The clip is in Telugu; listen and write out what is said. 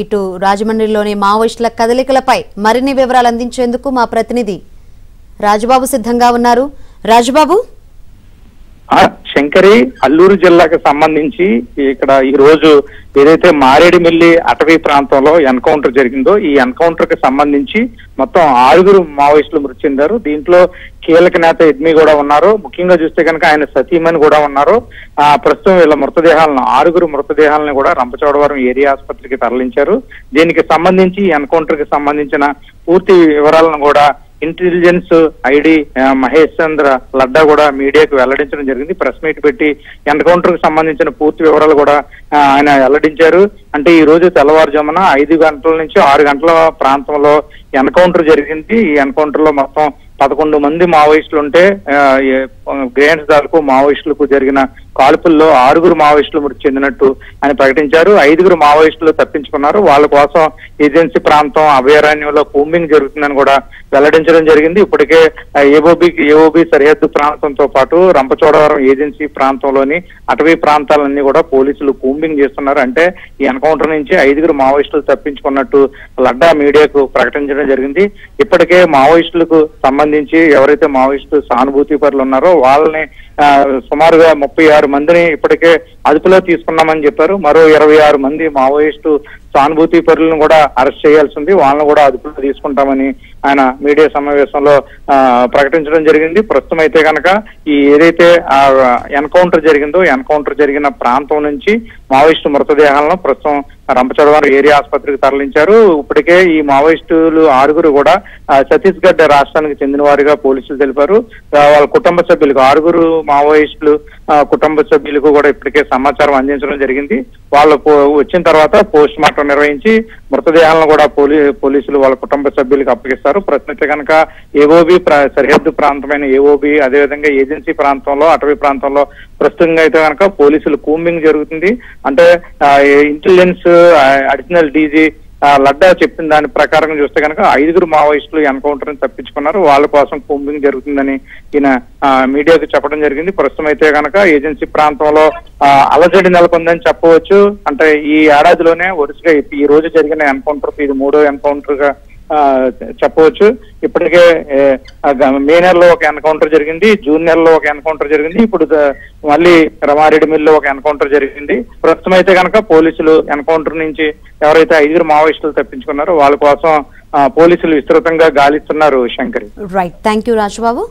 ఇటు రాజమండ్రిలోని మావోయిస్టుల కదలికలపై మరిన్ని వివరాలు అందించేందుకు మా ప్రతినిధి రాజబాబు సిద్ధంగా ఉన్నారు. రాజబాబు, శంకరి, అల్లూరు జిల్లాకు సంబంధించి ఇక్కడ ఈ రోజు ఏదైతే మారేడుమిల్లి అటవీ ప్రాంతంలో ఎన్కౌంటర్ జరిగిందో ఈ ఎన్కౌంటర్ కి సంబంధించి మొత్తం 6 మావోయిస్టులు మృతి చెందారు. దీంట్లో కీలక నేత ఎద్మి కూడా ఉన్నారు. ముఖ్యంగా చూస్తే కనుక ఆయన సతీమణి కూడా ఉన్నారు. ప్రస్తుతం వీళ్ళ మృతదేహాలను 6 మృతదేహాలను కూడా రంపచోడవరం ఏరియా ఆసుపత్రికి తరలించారు. దీనికి సంబంధించి ఎన్కౌంటర్ కి సంబంధించిన పూర్తి వివరాలను కూడా ఇంటెలిజెన్స్ ఐడి మహేష్ చంద్ర లడ్డా కూడా మీడియాకు వెల్లడించడం జరిగింది. ప్రెస్ మీట్ పెట్టి ఎన్కౌంటర్ కు సంబంధించిన పూర్తి వివరాలు కూడా ఆయన వెల్లడించారు. అంటే ఈ రోజు తెల్లవారుజామున 5 గంటల నుంచి 6 గంటల ప్రాంతంలో ఎన్కౌంటర్ జరిగింది. ఈ ఎన్కౌంటర్ లో మొత్తం 11 మంది మావోయిస్టులు ఉంటే గ్రేన్స్ దాడుకు మావోయిస్టులకు జరిగిన కాల్పుల్లో 6 మావోయిస్టులు మృతి చెందినట్టు ఆయన ప్రకటించారు. 5 మావోయిస్టులు తప్పించుకున్నారు. వాళ్ళ కోసం ఏజెన్సీ ప్రాంతం అభయారణ్యంలో కూంబింగ్ జరుగుతుందని కూడా వెల్లడించడం జరిగింది. ఇప్పటికే ఏఓబి సరిహద్దు ప్రాంతంతో పాటు రంపచోడవరం ఏజెన్సీ ప్రాంతంలోని అటవీ ప్రాంతాలన్నీ కూడా పోలీసులు కూంబింగ్ చేస్తున్నారు. అంటే ఈ ఎన్కౌంటర్ నుంచి 5 మావోయిస్టులు తప్పించుకున్నట్టు లడ్డా మీడియాకు ప్రకటించడం జరిగింది. ఇప్పటికే మావోయిస్టులకు సంబంధించి ఎవరైతే మావోయిస్టు సానుభూతి పరులు ఉన్నారో వాళ్ళని సుమారుగా 36 మందిని ఇప్పటికే అదుపులో తీసుకున్నామని చెప్పారు. మరో 26 మంది మావోయిస్టు సానుభూతి పరులను కూడా అరెస్ట్ చేయాల్సి ఉంది. వాళ్ళని కూడా అదుపులో తీసుకుంటామని ఆయన మీడియా సమావేశంలో ప్రకటించడం జరిగింది. ప్రస్తుతం అయితే కనుక ఈ ఏదైతే ఎన్కౌంటర్ జరిగిందో ఎన్కౌంటర్ జరిగిన ప్రాంతం నుంచి మావోయిస్టు మృతదేహాలను ప్రస్తుతం రంపచోడవరం ఏరియా ఆసుపత్రికి తరలించారు. ఇప్పటికే ఈ మావోయిస్టులు 6 కూడా ఛత్తీస్గఢ్ రాష్ట్రానికి చెందిన వారిగా పోలీసులు తెలిపారు. వాళ్ళ కుటుంబ సభ్యులకు 6 మావోయిస్టులు కుటుంబ సభ్యులకు కూడా ఇప్పటికే సమాచారం అందించడం జరిగింది. వాళ్ళు వచ్చిన తర్వాత పోస్ట్ మార్టం నిర్వహించి మృతదేహాలను కూడా పోలీసులు వాళ్ళ కుటుంబ సభ్యులకు అప్పగిస్తారు. ప్రస్తుతం కనుక ఏఓబి సరిహద్దు ప్రాంతమైన ఏఓబి అదేవిధంగా ఏజెన్సీ ప్రాంతంలో అటవీ ప్రాంతంలో ప్రస్తుతంగా అయితే కనుక పోలీసులు కూంబింగ్ జరుగుతుంది. అంటే ఇంటెలిజెన్స్ అడిషనల్ డీజీ లడ్డా చెప్పిన దాని ప్రకారం చూస్తే కనుక 5 మావోయిస్టులు ఎన్కౌంటర్ ని తప్పించుకున్నారు. వాళ్ళ కోసం కూంబింగ్ జరుగుతుందని ఈయన మీడియాకు చెప్పడం జరిగింది. ప్రస్తుతం అయితే కనుక ఏజెన్సీ ప్రాంతంలో అలజడి నెలకొందని చెప్పవచ్చు. అంటే ఈ ఏడాదిలోనే వరుసగా ఈ రోజు జరిగిన ఎన్కౌంటర్ ఇది 3వ ఎన్కౌంటర్ గా చెప్పవచ్చు. ఇప్పటికే మే నెలలో ఒక ఎన్కౌంటర్ జరిగింది, జూన్ నెలలో ఒక ఎన్కౌంటర్ జరిగింది, ఇప్పుడు మళ్ళీ రమారెడ్డిమిల్లో ఒక ఎన్కౌంటర్ జరిగింది. ప్రస్తుతం అయితే కనుక పోలీసులు ఎన్కౌంటర్ నుంచి ఎవరైతే 5 మావోయిస్టులు తప్పించుకున్నారో వాళ్ళ కోసం పోలీసులు విస్తృతంగా గాలిస్తున్నారు. Shankari, right, thank you Rajababu.